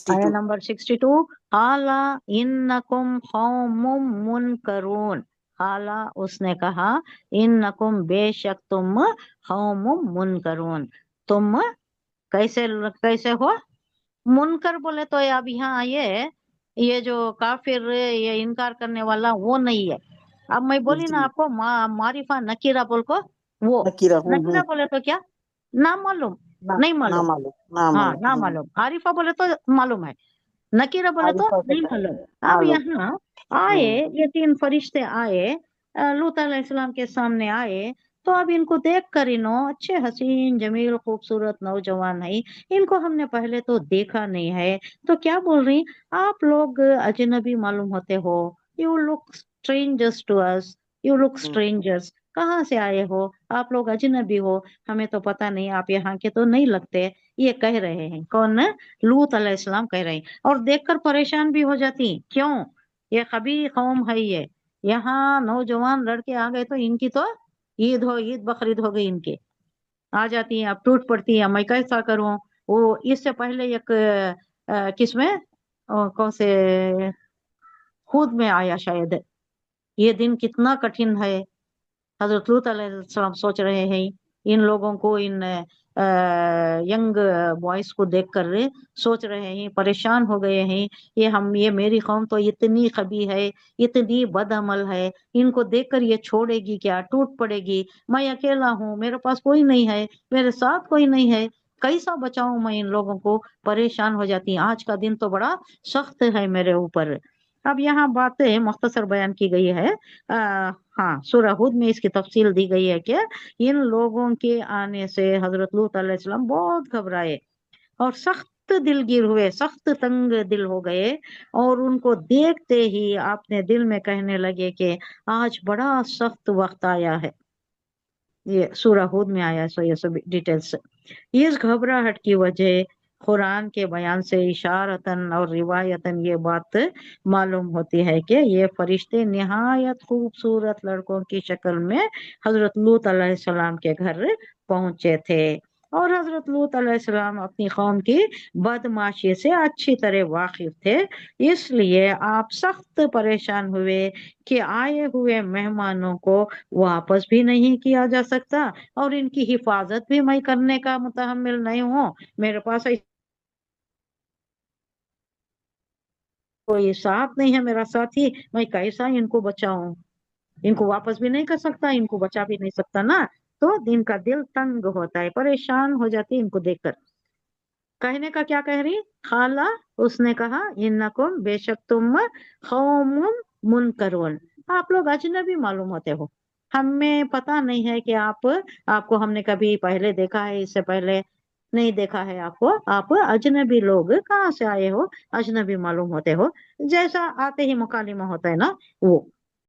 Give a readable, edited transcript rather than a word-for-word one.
आया 62. नंबर 62, हाला इन्नकुम कौमुम मुनकरून। हाला उसने कहा, इन्नकुम बेशक तुम कौमुम मुनकरून, तुम कैसे कैसे हो। मुनकर बोले तो अब यहाँ ये जो काफिर, ये इनकार करने वाला वो नहीं है। अब मैं बोली ना जी, आपको मारिफा नकीरा बोल को, वो नकीरा। नकीरा बोले तो क्या, ना मालूम, ना नहीं ना मालूम। मालूम, ना हाँ मालूम। ना मालूम। आरिफा बोले तो मालूम है, नकीरा बोले तो आरिफा नहीं कहता है मालूम। अब मालूम। यहाँ आए, ये तीन फरिश्ते आए, लूत अलैहिस्सलाम के सामने आए। तो अब इनको देख कर, इन्हों अच्छे हसीन जमील खूबसूरत नौजवान है, इनको हमने पहले तो देखा नहीं है। तो क्या बोल रही, आप लोग अजनबी मालूम होते हो, you look strangers to us, you look strangers, कहाँ से आए हो, आप लोग अजनबी हो, हमें तो पता नहीं, आप यहाँ के तो नहीं लगते। ये कह रहे हैं, कौन, लूत अलैहिस्सलाम कह रहे हैं। और देखकर परेशान भी हो जाती, क्यों, ये कभी कौम है ये, यहाँ नौजवान लड़के आ गए तो इनकी तो ईद बकरीद हो गई इनकी, आ जाती है, अब टूट पड़ती है, मैं कैसा करूं। वो इससे पहले एक किसमें, कौन से, खुद में आया शायद, ये दिन कितना कठिन है। हजरत लूत अलैहिस्सलाम सोच रहे हैं, इन लोगों को, इन यंग बॉयज को देख कर सोच रहे हैं, परेशान हो गए हैं, ये मेरी कौम तो इतनी कभी है, इतनी बदअमल है, इनको देखकर ये छोड़ेगी क्या, टूट पड़ेगी। मैं अकेला हूँ, मेरे पास कोई नहीं है, मेरे साथ कोई नहीं है, कैसा बचाऊं मैं इन लोगों को, परेशान हो जाती हैं। आज का दिन तो बड़ा सख्त है मेरे ऊपर। अब यहाँ बातें मुख्तसर बयान की गई है। हाँ, सूरह हुद में इसकी तफसील दी गई है कि इन लोगों के आने से हजरत लूत अलैहिस्सलाम बहुत घबराए और सख्त दिलगीर हुए, सख्त तंग दिल हो गए। और उनको देखते ही अपने दिल में कहने लगे कि आज बड़ा सख्त वक्त आया है। ये सूरह हुद में आया, सो ये सब डिटेल्स। इस घबराहट की वजह कुरान के बयान से इशारतन और रिवायतन ये बात मालूम होती है कि ये फरिश्ते निहायत खूबसूरत लड़कों की शक्ल में हजरत लूत अलैहिस्सलाम के घर पहुंचे थे। और हजरत लूत अलैहिस्सलाम अपनी कौम की बदमाशी से अच्छी तरह वाकिफ थे, इसलिए आप सख्त परेशान हुए कि आए हुए मेहमानों को वापस भी नहीं किया जा सकता, और इनकी हिफाजत भी मैं करने का मुतहम्मिल नहीं हूँ। मेरे पास कोई साथ नहीं है, मेरा साथी, मैं कैसा इनको बचाऊं, इनको वापस भी नहीं कर सकता, इनको बचा भी नहीं सकता ना। तो इनका दिल तंग होता है, परेशान हो जाती है इनको देखकर। कहने का क्या कह रही, खाला उसने कहा, इन्नकुम बेशक तुम कौमुन मुनकरून, आप लोग अजनबी मालूम होते हो, हमें पता नहीं है कि आपको हमने कभी पहले देखा है, इससे पहले नहीं देखा है आपको, आप अजनबी लोग कहाँ से आए हो, अजनबी मालूम होते हो, जैसा आते ही मुकालिमा होता है ना वो।